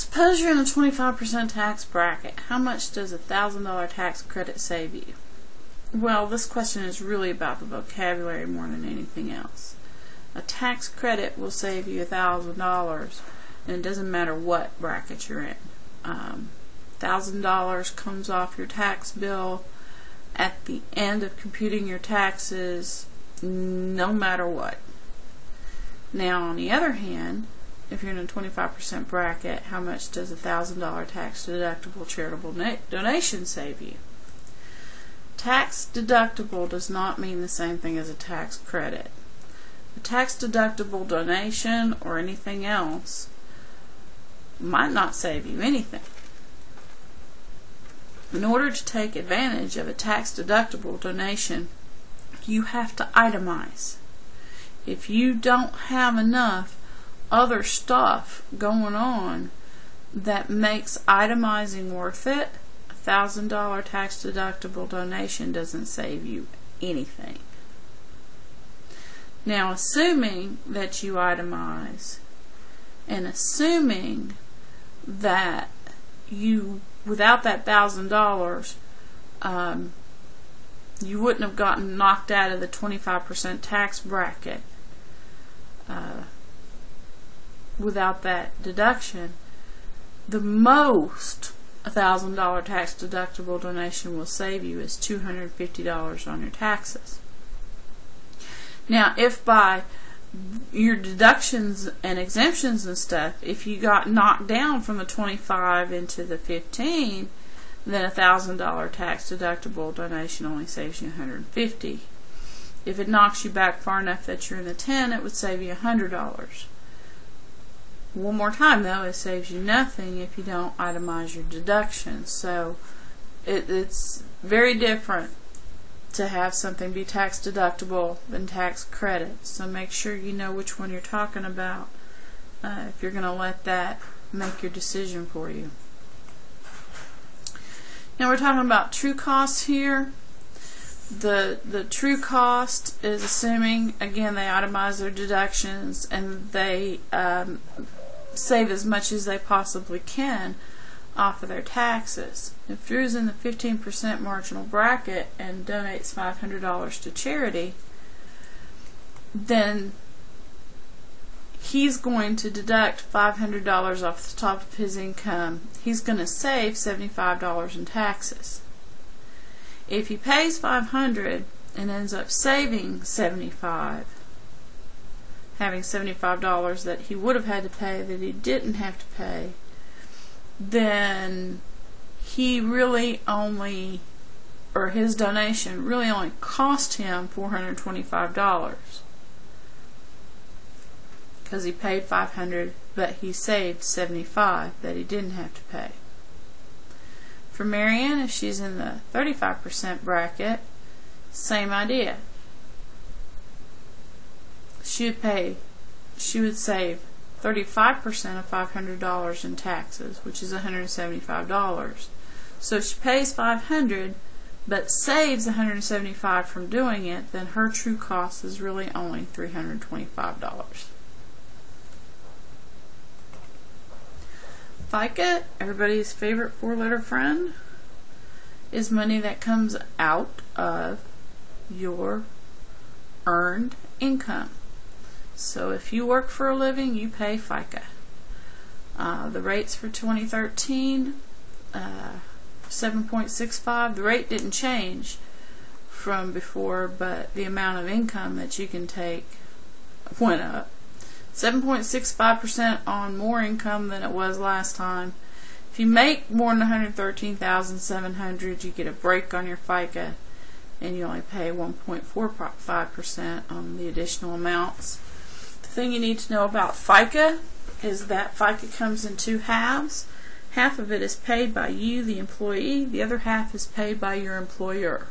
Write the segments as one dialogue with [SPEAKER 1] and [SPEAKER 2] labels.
[SPEAKER 1] Suppose you're in a 25% tax bracket. How much does a $1,000 tax credit save you? Well, this question is really about the vocabulary more than anything else. A tax credit will save you $1,000, and it doesn't matter what bracket you're in. $1,000 comes off your tax bill at the end of computing your taxes, no matter what. Now, on the other hand, if you're in a 25% bracket, how much does a $1,000 tax deductible charitable donation save you? Tax deductible does not mean the same thing as a tax credit. A tax deductible donation or anything else might not save you anything. In order to take advantage of a tax deductible donation, you have to itemize. If you don't have enough other stuff going on that makes itemizing worth it, a $1,000 tax deductible donation doesn't save you anything. Now, assuming that you itemize and assuming that you, without that $1,000, you wouldn't have gotten knocked out of the 25% tax bracket without that deduction, the most a $1,000 tax deductible donation will save you is $250 on your taxes. Now, if by your deductions and exemptions and stuff, if you got knocked down from the 25 into the 15, then a $1,000 tax deductible donation only saves you $150. If it knocks you back far enough that you're in the 10, it would save you $100. One more time though, it saves you nothing if you don't itemize your deductions. So it's very different to have something be tax deductible than tax credit. So make sure you know which one you're talking about if you're going to let that make your decision for you. Now we're talking about true costs here. The true cost is assuming, again, they itemize their deductions and they save as much as they possibly can off of their taxes. If Drew's in the 15% marginal bracket and donates $500 to charity, then he's going to deduct $500 off the top of his income. He's going to save $75 in taxes. If he pays $500 and ends up saving $75, having $75 that he would have had to pay that he didn't have to pay, then he really only, or his donation really only cost him $425 because he paid $500 but he saved $75 that he didn't have to pay. For Marianne, if she's in the 35% bracket, same idea. She would save 35% of $500 in taxes, which is $175. So if she pays $500 but saves $175 from doing it, then her true cost is really only $325. FICA, everybody's favorite four-letter friend, is money that comes out of your earned income. So if you work for a living, you pay FICA. The rates for 2013, 7.65. The rate didn't change from before, but the amount of income that you can take went up. 7.65% on more income than it was last time. If you make more than $113,700, you get a break on your FICA, and you only pay 1.45% on the additional amounts. The thing you need to know about FICA is that FICA comes in two halves. Half of it is paid by you, the employee. The other half is paid by your employer.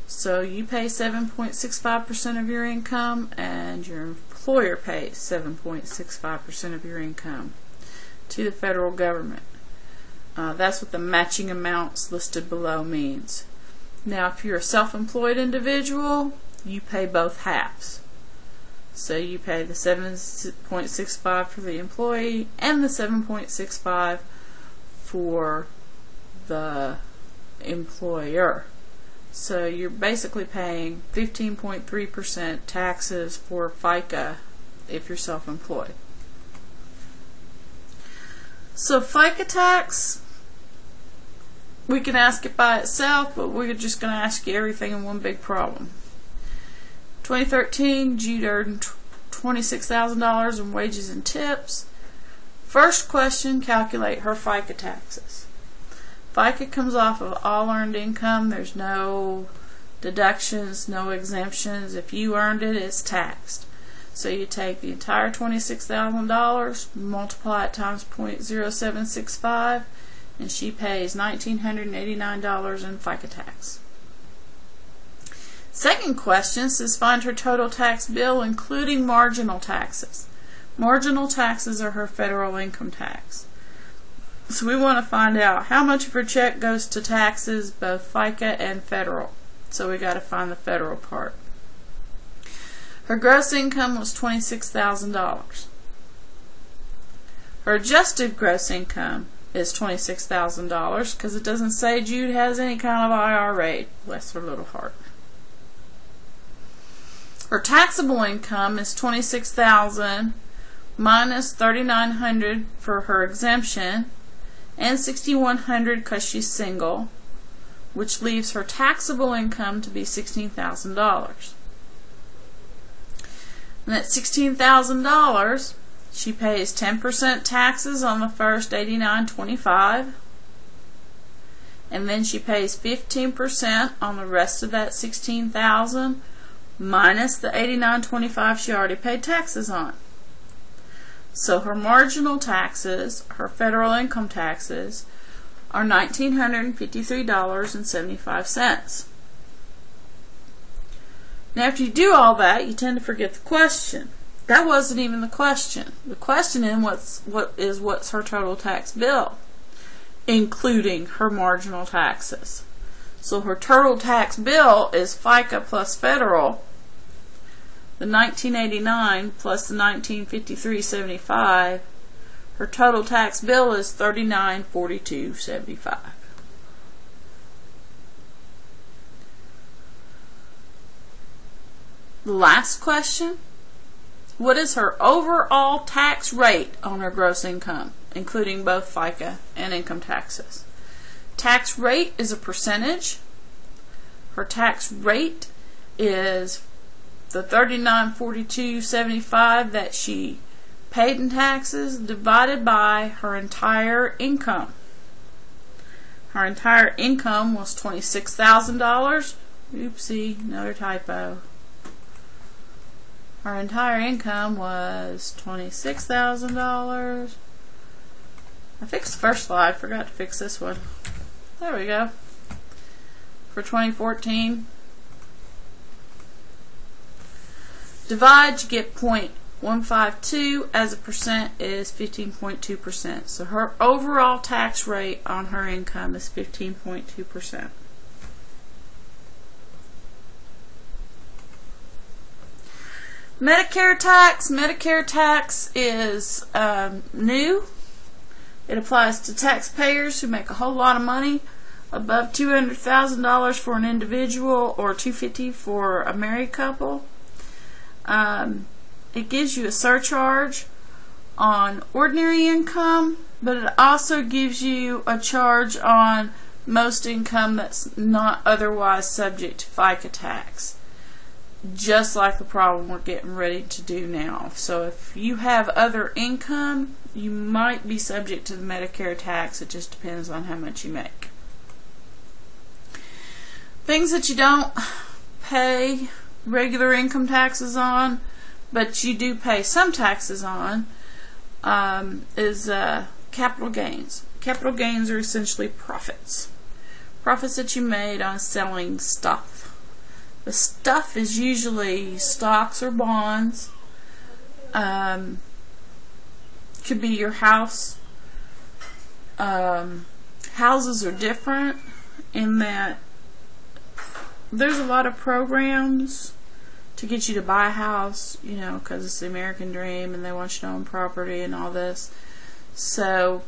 [SPEAKER 1] So you pay 7.65% of your income, and your employer pays 7.65% of your income to the federal government. That's what the matching amounts listed below means. Now, if you're a self-employed individual, you pay both halves. So you pay the 7.65 for the employee and the 7.65 for the employer. So you're basically paying 15.3% taxes for FICA if you're self-employed. So FICA tax, we can ask it by itself, but we're just going to ask you everything in one big problem. 2013, Jude earned $26,000 in wages and tips. First question, calculate her FICA taxes. FICA comes off of all earned income. There's no deductions, no exemptions. If you earned it, it's taxed. So you take the entire $26,000, multiply it times 0.0765, and she pays $1,989 in FICA tax. Second question says find her total tax bill including marginal taxes. Marginal taxes are her federal income tax. So we want to find out how much of her check goes to taxes, both FICA and federal. So we got to find the federal part. Her gross income was $26,000. Her adjusted gross income is $26,000 because it doesn't say Jude has any kind of IRA. Bless her little heart. Her taxable income is $26,000 minus $3,900 for her exemption and $6,100 because she's single, which leaves her taxable income to be $16,000. And at $16,000, she pays 10% taxes on the first $89.25, and then she pays 15% on the rest of that $16,000 minus the $89.25 she already paid taxes on. So her marginal taxes, her federal income taxes, are $1,953.75. Now after you do all that, you tend to forget the question. That wasn't even the question. The question is what's her total tax bill, including her marginal taxes. So her total tax bill is FICA plus federal, the $1,989 plus the $1,953.75. Her total tax bill is $3,942.75. Last question. What is her overall tax rate on her gross income, including both FICA and income taxes? Tax rate is a percentage. Her tax rate is the $3,942.75 that she paid in taxes divided by her entire income. Her entire income was $26,000. Oopsie, another typo. Her entire income was $26,000. I fixed the first slide, forgot to fix this one. There we go. For 2014. Divide, you get 0.152 as a percent is 15.2%. So her overall tax rate on her income is 15.2%. Medicare tax. Medicare tax is new. It applies to taxpayers who make a whole lot of money, above $200,000 for an individual or $250,000 for a married couple. It gives you a surcharge on ordinary income, but it also gives you a charge on most income that's not otherwise subject to FICA tax. Just like the problem we're getting ready to do now. So if you have other income, you might be subject to the Medicare tax. It just depends on how much you make. Things that you don't pay regular income taxes on, but you do pay some taxes on, is capital gains. Capital gains are essentially profits. Profits that you made on selling stuff. The stuff is usually stocks or bonds. Could be your house. Houses are different in that there's a lot of programs to get you to buy a house, you know, because it's the American dream and they want you to own property and all this. So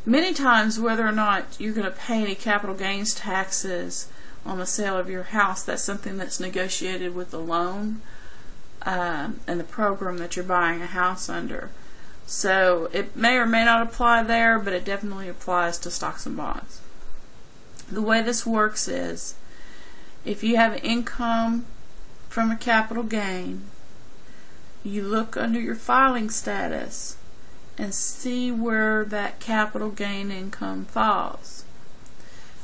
[SPEAKER 1] many times, whether or not you're going to pay any capital gains taxes on the sale of your house, that's something that's negotiated with the loan and the program that you're buying a house under. So it may or may not apply there, but it definitely applies to stocks and bonds. The way this works is, if you have income from a capital gain, you look under your filing status and see where that capital gain income falls.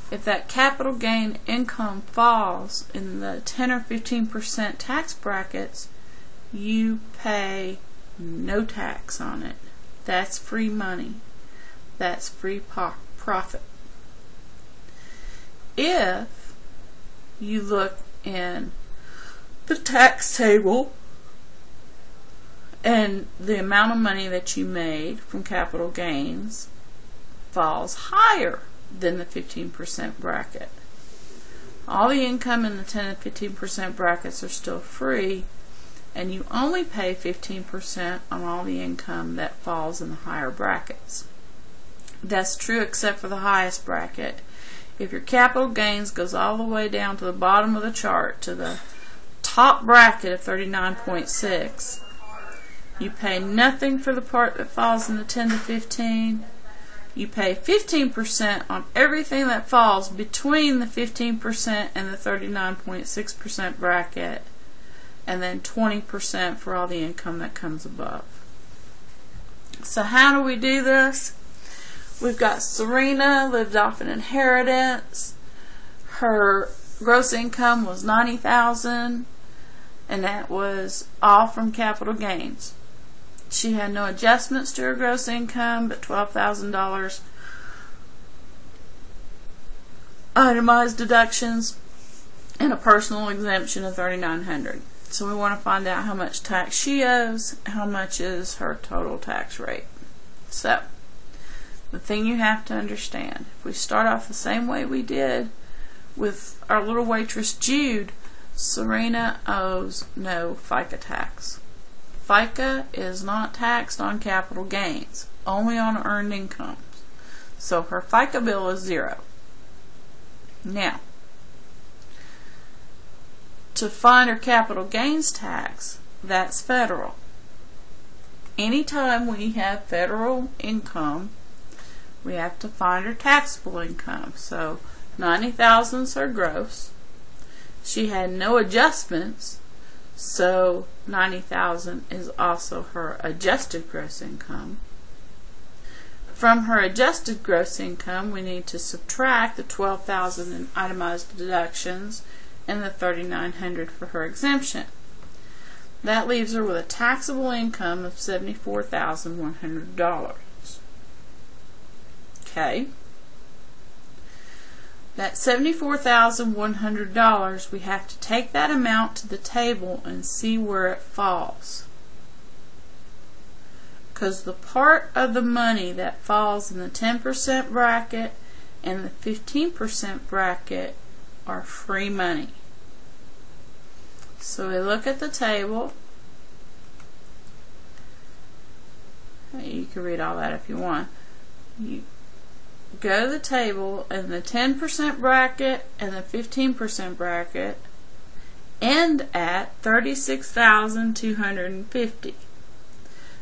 [SPEAKER 1] If that capital gain income falls in the 10 or 15% tax brackets, you pay no tax on it. That's free money. That's free profit. If you look in the tax table and the amount of money that you made from capital gains falls higher than the 15% bracket, all the income in the 10 and 15% brackets are still free, and you only pay 15% on all the income that falls in the higher brackets. That's true except for the highest bracket. If your capital gains goes all the way down to the bottom of the chart, to the top bracket of 39.6, you pay nothing for the part that falls in the 10 to 15. You pay 15% on everything that falls between the 15% and the 39.6% bracket, and then 20% for all the income that comes above. So how do we do this? We've got Serena, lived off an inheritance. Her gross income was $90,000, and that was all from capital gains. She had no adjustments to her gross income but $12,000 itemized deductions and a personal exemption of $3,900. So we want to find out how much tax she owes, how much is her total tax rate. So the thing you have to understand, if we start off the same way we did with our little waitress Jude, Serena owes no FICA tax. FICA is not taxed on capital gains, only on earned incomes. So her FICA bill is $0. Now, to find her capital gains tax, that's federal. Anytime we have federal income, we have to find her taxable income. So $90,000 is her gross. She had no adjustments, so $90,000 is also her adjusted gross income. From her adjusted gross income, we need to subtract the $12,000 in itemized deductions and the $3,900 for her exemption. That leaves her with a taxable income of $74,100. Okay. That $74,100, we have to take that amount to the table and see where it falls. Because the part of the money that falls in the 10% bracket and the 15% bracket are free money. So we look at the table. You can read all that if you want. You go to the table, and the 10% bracket and the 15% bracket end at $36,250.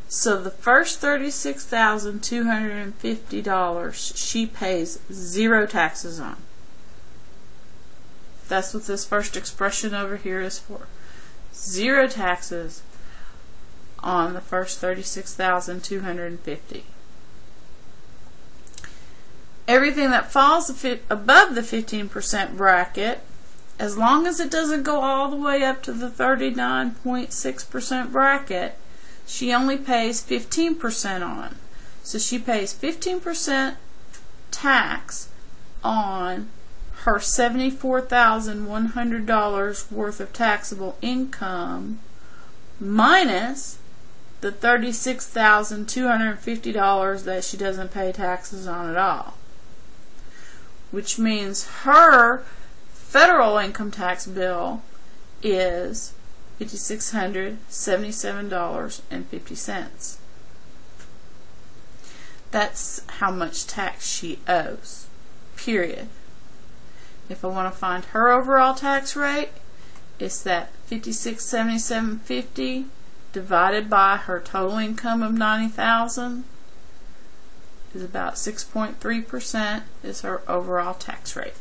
[SPEAKER 1] So the first $36,250 she pays 0 taxes on. That's what this first expression over here is for. 0 taxes on the first $36,250. Everything that falls above the 15% bracket, as long as it doesn't go all the way up to the 39.6% bracket, she only pays 15% on. So she pays 15% tax on her $74,100 worth of taxable income minus the $36,250 that she doesn't pay taxes on at all. Which means her federal income tax bill is $5,677.50. That's how much tax she owes, period. If I want to find her overall tax rate, it's that $5,677.50 divided by her total income of $90,000 is about 6.3% is her overall tax rate.